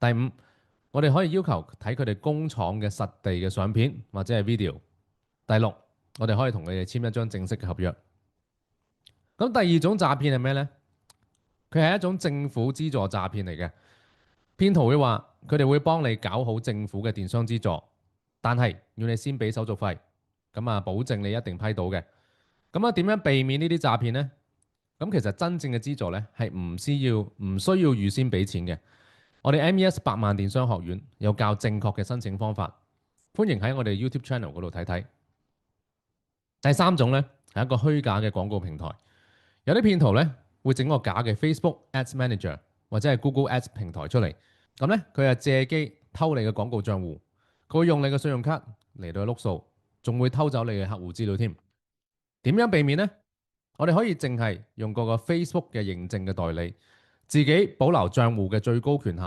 第五，我哋可以要求睇佢哋工廠嘅實地嘅相片或者係 video。第六，我哋可以同佢哋簽一張正式嘅合約。咁第二種詐騙係咩呢？佢係一種政府資助詐騙嚟嘅。騙徒會話佢哋會幫你搞好政府嘅電商資助，但係要你先俾手續費，咁啊保證你一定批到嘅。咁啊點樣避免呢啲詐騙呢？咁其實真正嘅資助咧係唔需要預先俾錢嘅。我哋 MES 百萬電商學院有較正確嘅申請方法，歡迎喺我哋 YouTube channel 嗰度睇睇。第三種咧係一個虛假嘅廣告平台，有啲騙徒咧會整個假嘅 Facebook Ads Manager 或者係 Google Ads 平台出嚟，咁咧佢係借機偷你嘅廣告帳戶，佢會用你嘅信用卡嚟到碌數，仲會偷走你嘅客戶資料添。點樣避免呢？我哋可以淨係用嗰個 Facebook 嘅認證嘅代理，自己保留帳戶嘅最高權限。